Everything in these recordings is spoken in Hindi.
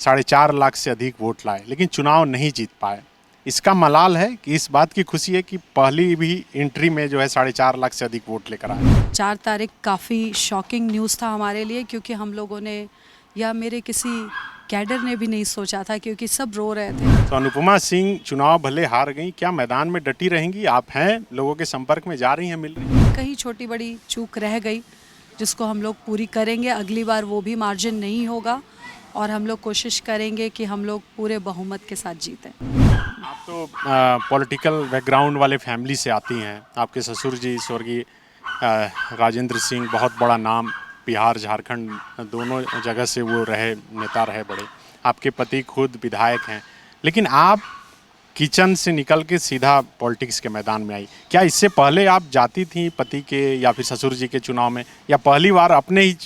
4.5 लाख से अधिक वोट लाए लेकिन चुनाव नहीं जीत पाए। इसका मलाल है कि इस बात की खुशी है कि पहली भी एंट्री में जो है 4.5 लाख से अधिक वोट लेकर आए। 4 तारीख काफ़ी शॉकिंग न्यूज़ था हमारे लिए, क्योंकि हम लोगों ने या मेरे किसी कैडर ने भी नहीं सोचा था, क्योंकि सब रो रहे थे। तो अनुपमा सिंह चुनाव भले हार गई, क्या मैदान में डटी रहेंगी? आप हैं, लोगों के संपर्क में जा रही हैं, मिल रही हैं? कहीं छोटी बड़ी चूक रह गई जिसको हम लोग पूरी करेंगे। अगली बार वो भी मार्जिन नहीं होगा और हम लोग कोशिश करेंगे कि हम लोग पूरे बहुमत के साथ जीतें। आप तो पॉलिटिकल बैकग्राउंड वाले फैमिली से आती हैं। आपके ससुर जी स्वर्गीय राजेंद्र सिंह, बहुत बड़ा नाम, बिहार झारखंड दोनों जगह से वो रहे, नेता रहे बड़े। आपके पति खुद विधायक हैं, लेकिन आप किचन से निकल के सीधा पॉलिटिक्स के मैदान में आई। क्या इससे पहले आप जाती थी पति के या फिर ससुर जी के चुनाव में, या पहली बार अपने ही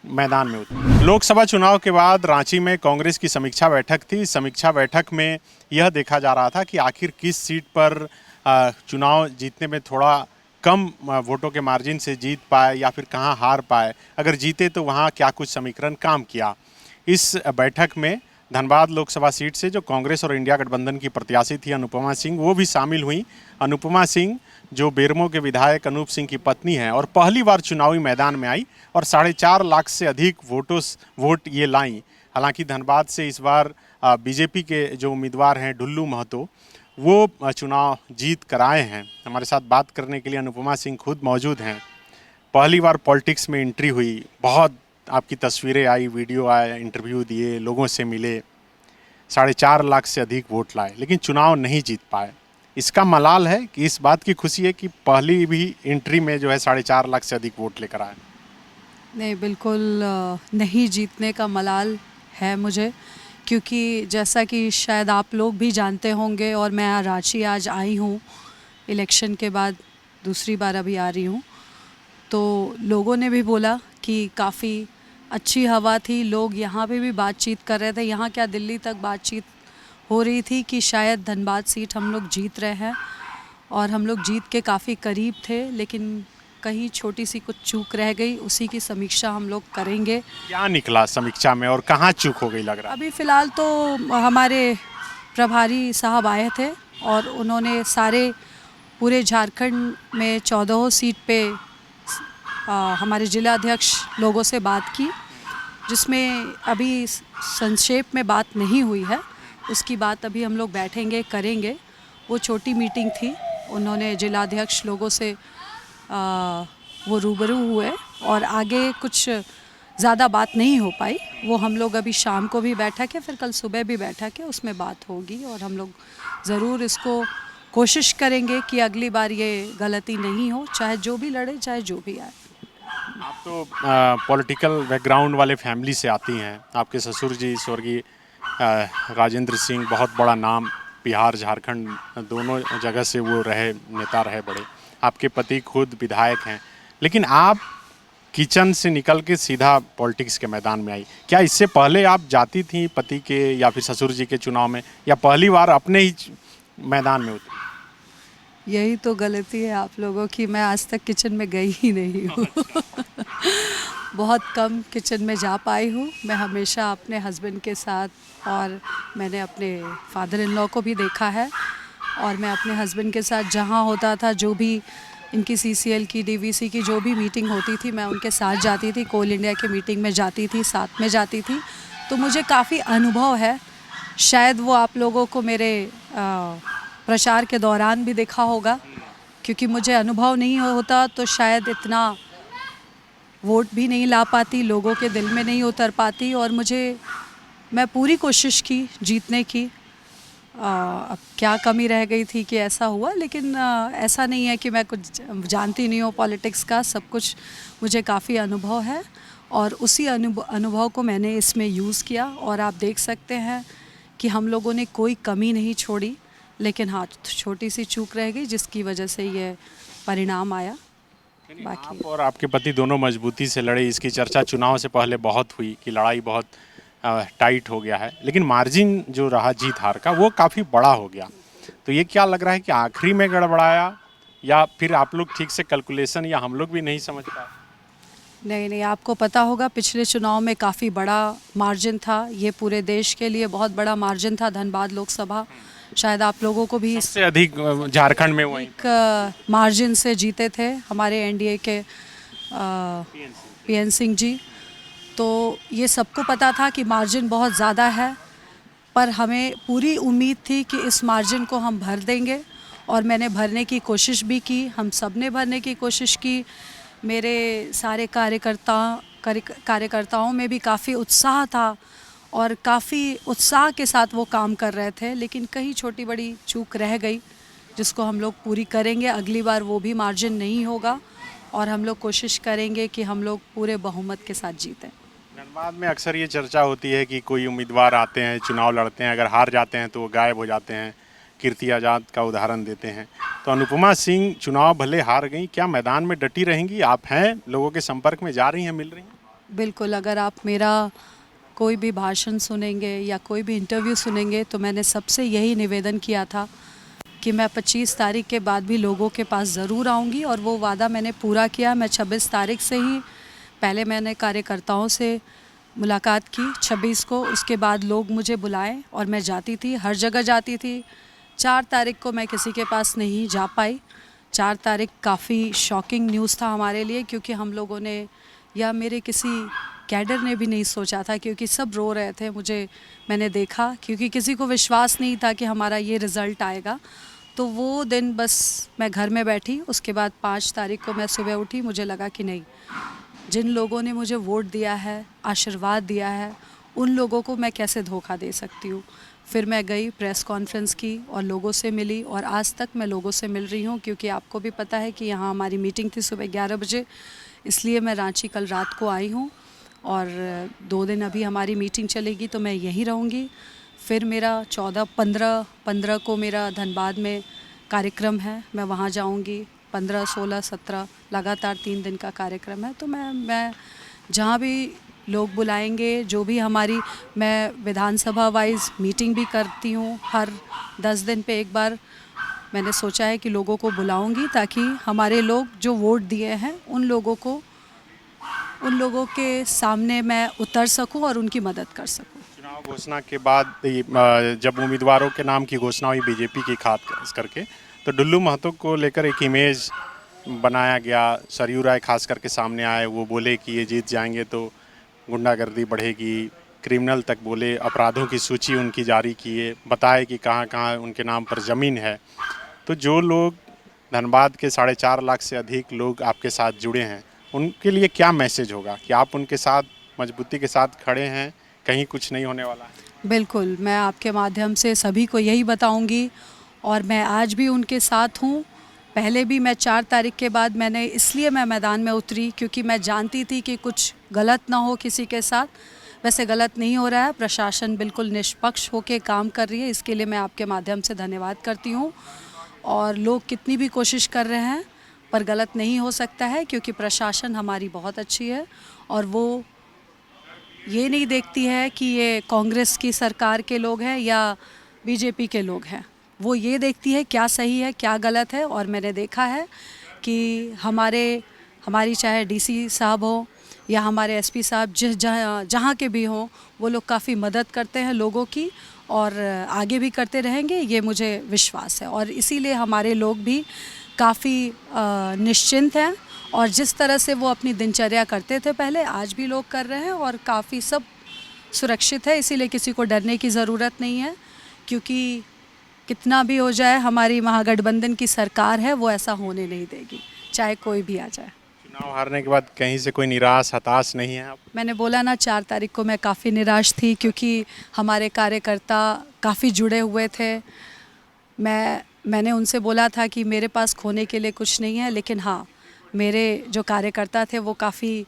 मैदान में उतरी? लोकसभा चुनाव के बाद रांची में कांग्रेस की समीक्षा बैठक थी। समीक्षा बैठक में यह देखा जा रहा था कि आखिर किस सीट पर चुनाव जीतने में थोड़ा कम वोटों के मार्जिन से जीत पाए या फिर कहां हार पाए, अगर जीते तो वहां क्या कुछ समीकरण काम किया। इस बैठक में धनबाद लोकसभा सीट से जो कांग्रेस और इंडिया गठबंधन की प्रत्याशी थी अनुपमा सिंह, वो भी शामिल हुई। अनुपमा सिंह जो बेरमो के विधायक अनूप सिंह की पत्नी हैं और पहली बार चुनावी मैदान में आई और 4.5 लाख से अधिक वोट ये लाई। हालांकि धनबाद से इस बार बीजेपी के जो उम्मीदवार हैं ढुल्लू महतो, वो चुनाव जीत कर आए हैं। हमारे साथ बात करने के लिए अनुपमा सिंह खुद मौजूद हैं। पहली बार पॉलिटिक्स में एंट्री हुई, बहुत आपकी तस्वीरें आई, वीडियो आए, इंटरव्यू दिए, लोगों से मिले, 4.5 लाख से अधिक वोट लाए लेकिन चुनाव नहीं जीत पाए। इसका मलाल है कि इस बात की खुशी है कि पहली भी एंट्री में जो है 4.5 लाख से अधिक वोट लेकर आए। नहीं, बिल्कुल नहीं जीतने का मलाल है मुझे, क्योंकि जैसा कि शायद आप लोग भी जानते होंगे, और मैं रांची आज आई हूँ इलेक्शन के बाद, दूसरी बार अभी आ रही हूँ, तो लोगों ने भी बोला कि काफ़ी अच्छी हवा थी। लोग यहाँ पे भी बातचीत कर रहे थे, यहाँ क्या दिल्ली तक बातचीत हो रही थी कि शायद धनबाद सीट हम लोग जीत रहे हैं, और हम लोग जीत के काफ़ी करीब थे, लेकिन कहीं छोटी सी कुछ चूक रह गई। उसी की समीक्षा हम लोग करेंगे। क्या निकला समीक्षा में और कहाँ चूक हो गई लग रहा है? अभी फ़िलहाल तो हमारे प्रभारी साहब आए थे और उन्होंने सारे पूरे झारखंड में 14 सीट पे हमारे जिला अध्यक्ष लोगों से बात की, जिसमें अभी संक्षेप में बात नहीं हुई है। उसकी बात अभी हम लोग बैठेंगे करेंगे। वो छोटी मीटिंग थी, उन्होंने जिला अध्यक्ष लोगों से वो रूबरू हुए और आगे कुछ ज़्यादा बात नहीं हो पाई। वो हम लोग अभी शाम को भी बैठक है, फिर कल सुबह भी बैठक है, उसमें बात होगी और हम लोग ज़रूर इसको कोशिश करेंगे कि अगली बार ये गलती नहीं हो, चाहे जो भी लड़े, चाहे जो भी आए। आप तो पॉलिटिकल बैकग्राउंड वाले फैमिली से आती हैं। आपके ससुर जी स्वर्गीय राजेंद्र सिंह, बहुत बड़ा नाम, बिहार झारखंड दोनों जगह से वो रहे, नेता रहे बड़े। आपके पति खुद विधायक हैं, लेकिन आप किचन से निकल के सीधा पॉलिटिक्स के मैदान में आई। क्या इससे पहले आप जाती थी पति के या फिर ससुर जी के चुनाव में, या पहली बार अपने ही मैदान में उतरी? यही तो गलती है आप लोगों की, मैं आज तक किचन में गई ही नहीं हूँ। बहुत कम किचन में जा पाई हूँ। मैं हमेशा अपने हस्बैंड के साथ, और मैंने अपने फादर इन लॉ को भी देखा है, और मैं अपने हस्बैंड के साथ जहाँ होता था, जो भी इनकी सीसीएल की, डीवीसी की जो भी मीटिंग होती थी, मैं उनके साथ जाती थी। कोल इंडिया की मीटिंग में जाती थी, साथ में जाती थी। तो मुझे काफ़ी अनुभव है। शायद वो आप लोगों को मेरे प्रचार के दौरान भी देखा होगा, क्योंकि मुझे अनुभव नहीं होता तो शायद इतना वोट भी नहीं ला पाती, लोगों के दिल में नहीं उतर पाती, और मैं पूरी कोशिश की जीतने की। अब क्या कमी रह गई थी कि ऐसा हुआ, लेकिन ऐसा नहीं है कि मैं कुछ जानती नहीं हूँ पॉलिटिक्स का। सब कुछ मुझे काफ़ी अनुभव है, और उसी अनुभव को मैंने इसमें यूज़ किया, और आप देख सकते हैं कि हम लोगों ने कोई कमी नहीं छोड़ी। लेकिन हाँ, छोटी सी चूक रह गई जिसकी वजह से ये परिणाम आया। बाकी आप और आपके पति दोनों मजबूती से लड़े। इसकी चर्चा चुनाव से पहले बहुत हुई कि लड़ाई बहुत टाइट हो गया है, लेकिन मार्जिन जो रहा जीत हार का वो काफ़ी बड़ा हो गया। तो ये क्या लग रहा है कि आखिरी में गड़बड़ाया, या फिर आप लोग ठीक से कैलकुलेशन, या हम लोग भी नहीं समझ पाए? नहीं नहीं, आपको पता होगा पिछले चुनाव में काफ़ी बड़ा मार्जिन था, ये पूरे देश के लिए बहुत बड़ा मार्जिन था। धनबाद लोकसभा शायद आप लोगों को भी सबसे अधिक झारखंड में वहीं एक मार्जिन से जीते थे हमारे एनडीए के पीएन सिंह जी। तो ये सबको पता था कि मार्जिन बहुत ज़्यादा है, पर हमें पूरी उम्मीद थी कि इस मार्जिन को हम भर देंगे और मैंने भरने की कोशिश भी की, हम सब ने भरने की कोशिश की। मेरे सारे कार्यकर्ताओं में भी काफ़ी उत्साह था और काफ़ी उत्साह के साथ वो काम कर रहे थे, लेकिन कहीं छोटी बड़ी चूक रह गई जिसको हम लोग पूरी करेंगे। अगली बार वो भी मार्जिन नहीं होगा और हम लोग कोशिश करेंगे कि हम लोग पूरे बहुमत के साथ जीतें। धनबाद में अक्सर ये चर्चा होती है कि कोई उम्मीदवार आते हैं, चुनाव लड़ते हैं, अगर हार जाते हैं तो वो गायब हो जाते हैं। कीर्ति आज़ाद का उदाहरण देते हैं। तो अनुपमा सिंह चुनाव भले हार गई, क्या मैदान में डटी रहेंगी? आप हैं, लोगों के संपर्क में जा रही हैं, मिल रही हैं? बिल्कुल, अगर आप मेरा कोई भी भाषण सुनेंगे या कोई भी इंटरव्यू सुनेंगे तो मैंने सबसे यही निवेदन किया था कि मैं 25 तारीख के बाद भी लोगों के पास ज़रूर आऊँगी और वो वादा मैंने पूरा किया। मैं 26 तारीख से ही पहले मैंने कार्यकर्ताओं से मुलाकात की 26 को, उसके बाद लोग मुझे बुलाए और मैं जाती थी, हर जगह जाती थी। 4 तारीख को मैं किसी के पास नहीं जा पाई। 4 तारीख काफ़ी शॉकिंग न्यूज़ था हमारे लिए, क्योंकि हम लोगों ने या मेरे किसी कैडर ने भी नहीं सोचा था, क्योंकि सब रो रहे थे। मैंने देखा, क्योंकि किसी को विश्वास नहीं था कि हमारा ये रिज़ल्ट आएगा। तो वो दिन बस मैं घर में बैठी। उसके बाद 5 तारीख को मैं सुबह उठी, मुझे लगा कि नहीं, जिन लोगों ने मुझे वोट दिया है, आशीर्वाद दिया है, उन लोगों को मैं कैसे धोखा दे सकती हूँ। फिर मैं गई, प्रेस कॉन्फ्रेंस की और लोगों से मिली और आज तक मैं लोगों से मिल रही हूँ, क्योंकि आपको भी पता है कि यहाँ हमारी मीटिंग थी सुबह 11 बजे, इसलिए मैं रांची कल रात को आई हूँ और 2 दिन अभी हमारी मीटिंग चलेगी तो मैं यहीं रहूँगी। फिर मेरा 15 को मेरा धनबाद में कार्यक्रम है, मैं वहाँ जाऊँगी। 15, 16, 17 लगातार 3 दिन का कार्यक्रम है। तो मैं जहाँ भी लोग बुलाएंगे, जो भी मैं विधानसभा वाइज मीटिंग भी करती हूँ, हर 10 दिन पे एक बार मैंने सोचा है कि लोगों को बुलाऊंगी, ताकि हमारे लोग जो वोट दिए हैं उन लोगों के सामने मैं उतर सकूं और उनकी मदद कर सकूं। चुनाव घोषणा के बाद जब उम्मीदवारों के नाम की घोषणा हुई बीजेपी की खास करके, तो डुल्लू महतो को लेकर एक इमेज बनाया गया। सरयू राय खास करके सामने आए, वो बोले कि ये जीत जाएंगे तो गुंडागर्दी बढ़ेगी, क्रिमिनल तक बोले, अपराधों की सूची उनकी जारी किए, बताए कि कहाँ कहाँ उनके नाम पर ज़मीन है। तो जो लोग धनबाद के 4.5 लाख से अधिक लोग आपके साथ जुड़े हैं, उनके लिए क्या मैसेज होगा कि आप उनके साथ मजबूती के साथ खड़े हैं, कहीं कुछ नहीं होने वाला है? बिल्कुल, मैं आपके माध्यम से सभी को यही बताऊंगी और मैं आज भी उनके साथ हूँ। पहले भी मैं 4 तारीख के बाद इसलिए मैं मैदान में उतरी, क्योंकि मैं जानती थी कि कुछ गलत ना हो किसी के साथ। वैसे गलत नहीं हो रहा है, प्रशासन बिल्कुल निष्पक्ष होकर काम कर रही है, इसके लिए मैं आपके माध्यम से धन्यवाद करती हूँ। और लोग कितनी भी कोशिश कर रहे हैं पर गलत नहीं हो सकता है, क्योंकि प्रशासन हमारी बहुत अच्छी है और वो ये नहीं देखती है कि ये कांग्रेस की सरकार के लोग हैं या बीजेपी के लोग हैं। वो ये देखती है क्या सही है क्या गलत है। और मैंने देखा है कि हमारी चाहे डीसी साहब हो या हमारे एसपी साहब, जहाँ के भी हों, वो लोग काफ़ी मदद करते हैं लोगों की और आगे भी करते रहेंगे, ये मुझे विश्वास है। और इसीलिए हमारे लोग भी काफ़ी निश्चिंत हैं और जिस तरह से वो अपनी दिनचर्या करते थे पहले, आज भी लोग कर रहे हैं और काफ़ी सब सुरक्षित है। इसीलिए किसी को डरने की ज़रूरत नहीं है, क्योंकि कितना भी हो जाए, हमारी महागठबंधन की सरकार है, वो ऐसा होने नहीं देगी, चाहे कोई भी आ जाए। चुनाव हारने के बाद कहीं से कोई निराश हताश नहीं है आप? मैंने बोला ना, 4 तारीख को मैं काफ़ी निराश थी, क्योंकि हमारे कार्यकर्ता काफ़ी जुड़े हुए थे। मैंने उनसे बोला था कि मेरे पास खोने के लिए कुछ नहीं है, लेकिन हाँ, मेरे जो कार्यकर्ता थे वो काफ़ी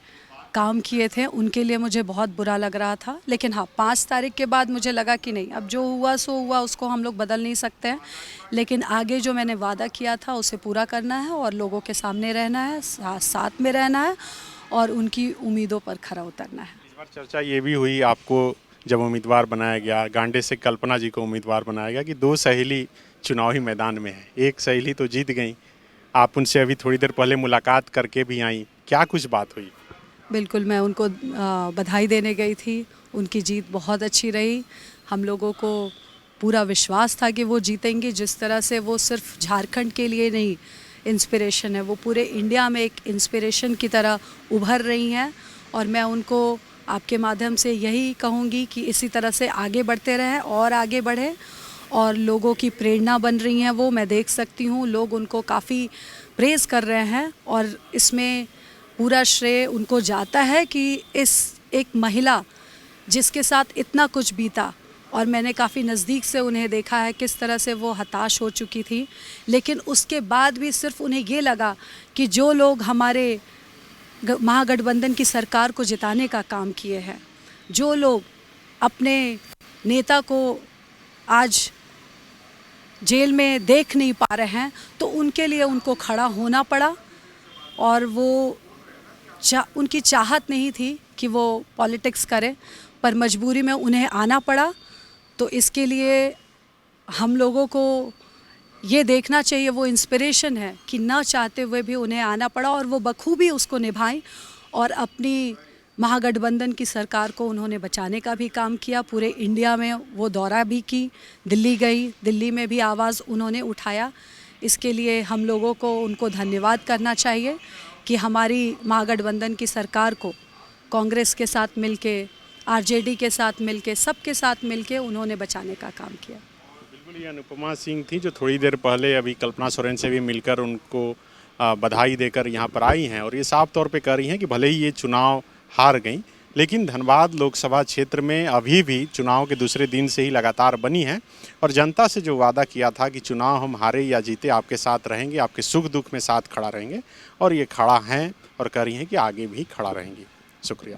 काम किए थे, उनके लिए मुझे बहुत बुरा लग रहा था। लेकिन हाँ, 5 तारीख के बाद मुझे लगा कि नहीं, अब जो हुआ सो हुआ, उसको हम लोग बदल नहीं सकते हैं, लेकिन आगे जो मैंने वादा किया था उसे पूरा करना है और लोगों के सामने रहना है, साथ में रहना है और उनकी उम्मीदों पर खरा उतरना है। इस बार चर्चा ये भी हुई, आपको जब उम्मीदवार बनाया गया, गांडे से कल्पना जी को उम्मीदवार बनाया गया, कि 2 सहेली चुनावी मैदान में है। एक सहेली तो जीत गई, आप उनसे अभी थोड़ी देर पहले मुलाकात करके भी आई, क्या कुछ बात हुई? बिल्कुल मैं उनको बधाई देने गई थी। उनकी जीत बहुत अच्छी रही। हम लोगों को पूरा विश्वास था कि वो जीतेंगे। जिस तरह से वो सिर्फ झारखंड के लिए नहीं इंस्पिरेशन है, वो पूरे इंडिया में एक इंस्पिरेशन की तरह उभर रही हैं। और मैं उनको आपके माध्यम से यही कहूँगी कि इसी तरह से आगे बढ़ते रहें और आगे बढ़ें और लोगों की प्रेरणा बन रही हैं। वो मैं देख सकती हूँ, लोग उनको काफ़ी प्रेज़ कर रहे हैं और इसमें पूरा श्रेय उनको जाता है कि इस एक महिला जिसके साथ इतना कुछ बीता, और मैंने काफ़ी नज़दीक से उन्हें देखा है किस तरह से वो हताश हो चुकी थी, लेकिन उसके बाद भी सिर्फ उन्हें ये लगा कि जो लोग हमारे महागठबंधन की सरकार को जिताने का काम किए हैं, जो लोग अपने नेता को आज जेल में देख नहीं पा रहे हैं, तो उनके लिए उनको खड़ा होना पड़ा। और वो उनकी चाहत नहीं थी कि वो पॉलिटिक्स करें, पर मजबूरी में उन्हें आना पड़ा। तो इसके लिए हम लोगों को ये देखना चाहिए, वो इंस्पिरेशन है कि ना चाहते हुए भी उन्हें आना पड़ा और वो बखूबी उसको निभाई और अपनी महागठबंधन की सरकार को उन्होंने बचाने का भी काम किया। पूरे इंडिया में वो दौरा भी की, दिल्ली गई, दिल्ली में भी आवाज़ उन्होंने उठाया। इसके लिए हम लोगों को उनको धन्यवाद करना चाहिए कि हमारी महागठबंधन की सरकार को कांग्रेस के साथ मिलके, आरजेडी के साथ मिलके, सबके साथ मिलके उन्होंने बचाने का काम किया। बिल्कुल, ये अनुपमा सिंह थी जो थोड़ी देर पहले अभी कल्पना सोरेन से भी मिलकर उनको बधाई देकर यहाँ पर आई हैं और ये साफ तौर पे कह रही हैं कि भले ही ये चुनाव हार गई, लेकिन धनबाद लोकसभा क्षेत्र में अभी भी चुनाव के दूसरे दिन से ही लगातार बनी है और जनता से जो वादा किया था कि चुनाव हम हारे या जीते आपके साथ रहेंगे, आपके सुख दुख में साथ खड़ा रहेंगे, और ये खड़ा हैं और कह रही हैं कि आगे भी खड़ा रहेंगी। शुक्रिया।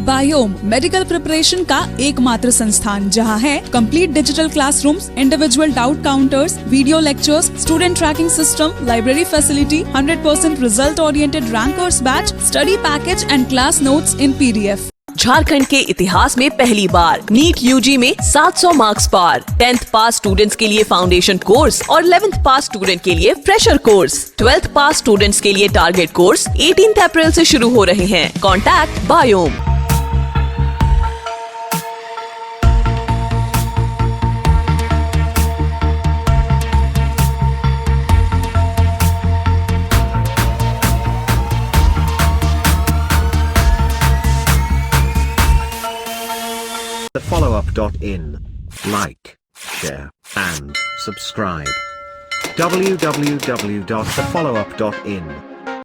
बायोम मेडिकल प्रिपरेशन का एकमात्र संस्थान जहां है complete digital classrooms, individual doubt counters, video lectures, student tracking system, library facility, 100% result oriented rankers batch, study package and class notes in PDF। Jharkhand के इतिहास में पहली बार नीट यूजी में 700 मार्क्स पार। 10th पास स्टूडेंट्स के लिए फाउंडेशन कोर्स और 11th पास स्टूडेंट के लिए फ्रेशर कोर्स। 12th पास स्टूडेंट्स के लिए टारगेट कोर्स 18 अप्रैल से शुरू हो रहे हैं। Contact biome. thefollowup.in. Like, share, and subscribe. www.thefollowup.in